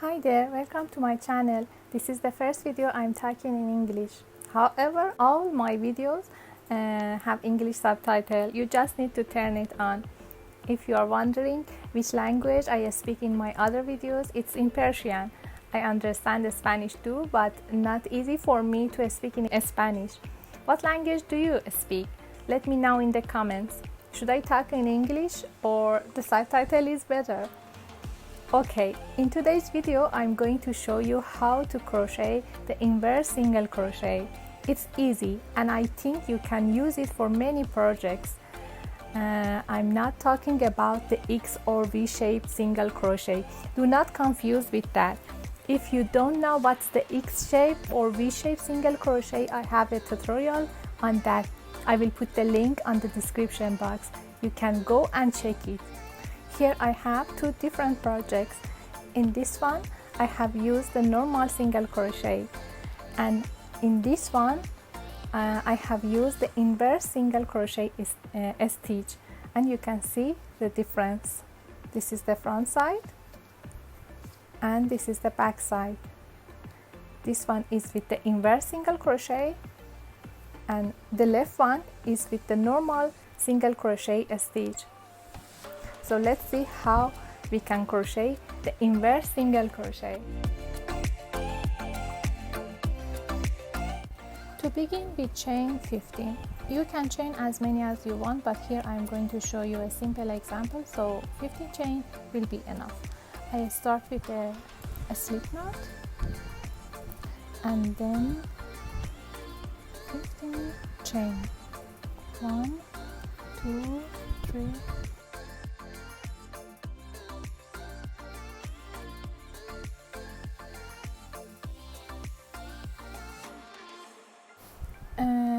Hi there, welcome to my channel. This is the first video I'm talking in English. However, all my videos have English subtitle. You just need to turn it on. If you are wondering which language I speak in my other videos, it's in Persian. I understand Spanish too, but not easy for me to speak in Spanish. What language do you speak? Let me know in the comments. Should I talk in English or the subtitle is better? Okay, in today's video I'm going to show you how to crochet the inverse single crochet. It's easy and I think you can use it for many projects. I'm not talking about the X or V-shaped single crochet. Do not confuse with that. If you don't know what's the X shape or V-shaped single crochet, I have a tutorial on that. I will put the link on the description box. You can go and check it. Here I have two different projects. In this one I have used the normal single crochet, and in this one I have used the inverse single crochet stitch, and you can see the difference. This is the front side and this is the back side. This one is with the inverse single crochet and the left one is with the normal single crochet stitch. So let's see how we can crochet the inverse single crochet. To begin, we chain 15. You can chain as many as you want, but here I'm going to show you a simple example, so 15 chain will be enough. I start with a slip knot and then 15 chain. 1, 2, 3.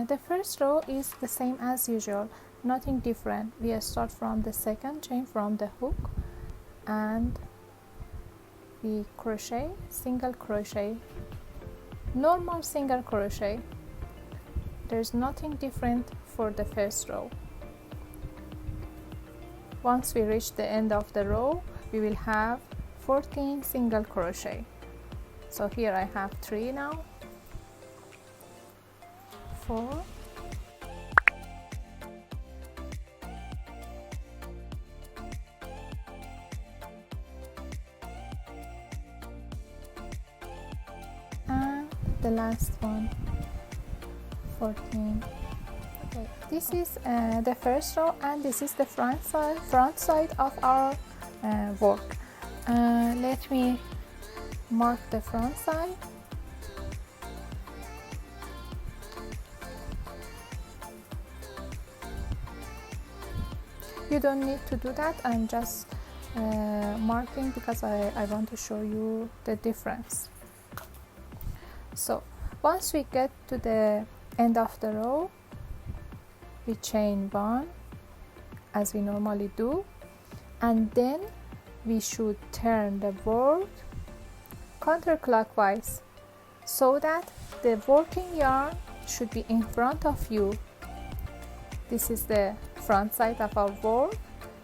The first row is the same as usual, nothing different. We start from the second chain from the hook and we crochet, single crochet, normal single crochet. There's nothing different for the first row. Once we reach the end of the row, we will have 14 single crochet. So here I have 3 now. 4, and the last one, 14. Okay, this is the first row and this is the front side of our work. Let me mark the front side. You don't need to do that, I'm just marking because I want to show you the difference. So once we get to the end of the row, we chain 1 as we normally do, and then we should turn the work counterclockwise so that the working yarn should be in front of you. This is the front side of our work.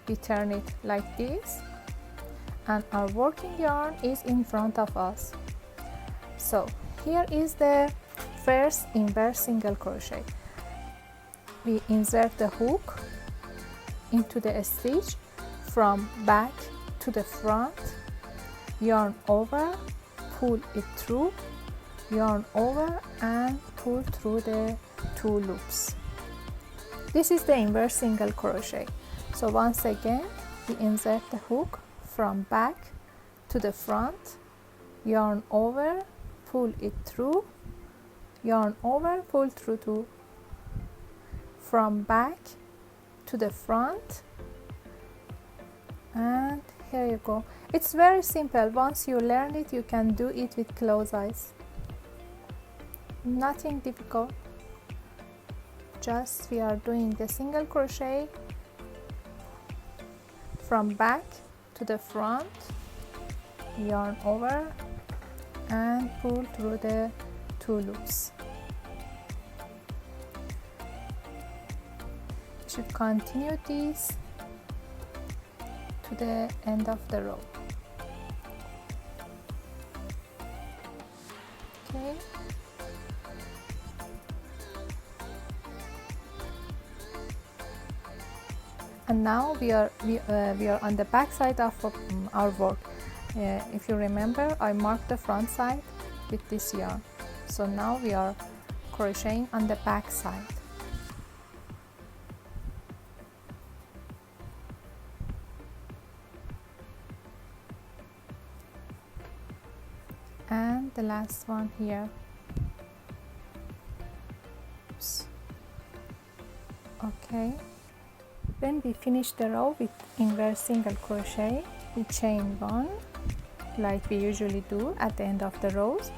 We turn it like this and our working yarn is in front of us. So here is the first inverse single crochet. We insert the hook into the stitch from back to the front, yarn over, pull it through, yarn over and pull through the 2 loops. This is the inverse single crochet. So once again, we insert the hook from back to the front, yarn over, pull it through, yarn over, pull through 2, from back to the front, and here you go. It's very simple. Once you learn it, you can do it with closed eyes. Nothing difficult. Just we are doing the single crochet from back to the front, yarn over and pull through the 2 loops. You should continue this to the end of the row. and now we are on the back side of our work. If you remember, I marked the front side with this yarn, so now we are crocheting on the back side. And the last one here. Oops. Okay, when we finish the row with inverse single crochet, we chain one like we usually do at the end of the rows,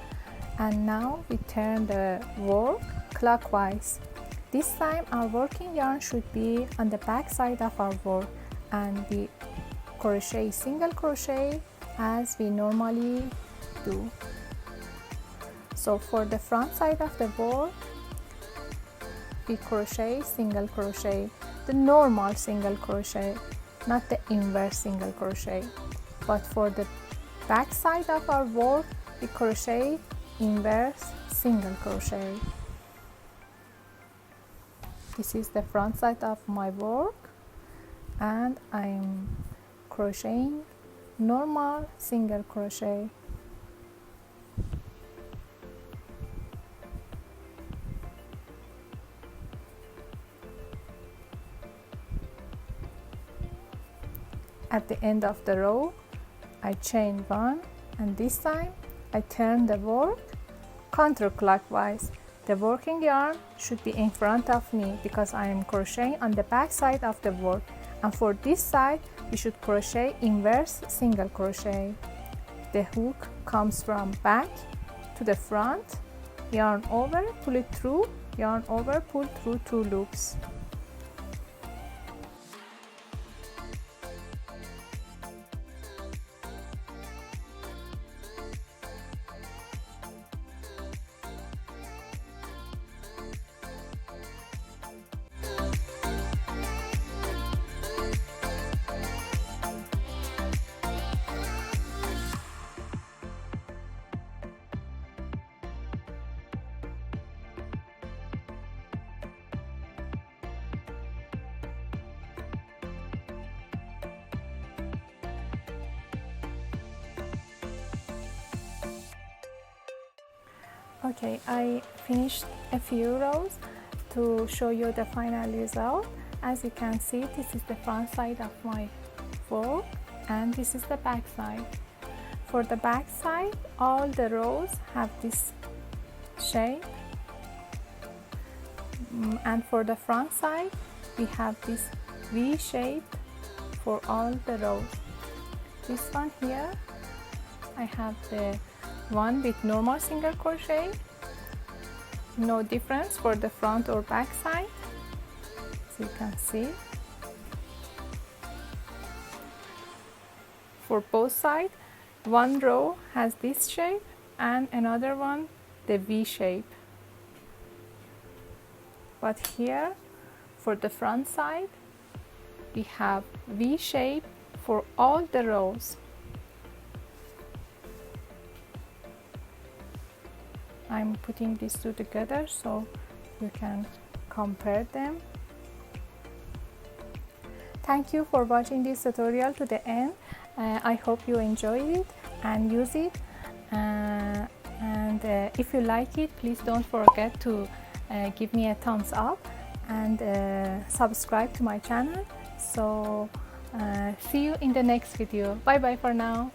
and now we turn the work clockwise. This time our working yarn should be on the back side of our work, and we crochet single crochet as we normally do. So for the front side of the work, we crochet single crochet, the normal single crochet, not the inverse single crochet. But for the back side of our work, we crochet inverse single crochet. This is the front side of my work, and I'm crocheting normal single crochet. At the end of the row, I chain one, and this time I turn the work counterclockwise. The working yarn should be in front of me because I am crocheting on the back side of the work, and for this side we should crochet inverse single crochet. The hook comes from back to the front, yarn over, pull it through, yarn over, pull through 2 loops. Okay, I finished a few rows to show you the final result. As you can see, this is the front side of my work, and this is the back side. For the back side, all the rows have this shape, and for the front side, we have this V shape for all the rows. This one here, I have the one with normal single crochet, no difference for the front or back side, as you can see. For both sides, one row has this shape and another one the V shape. But here, for the front side, we have V shape for all the rows. I'm putting these two together so you can compare them. Thank you for watching this tutorial to the end. I hope you enjoyed it and use it. If you like it, please don't forget to give me a thumbs up and subscribe to my channel. So see you in the next video. Bye bye for now.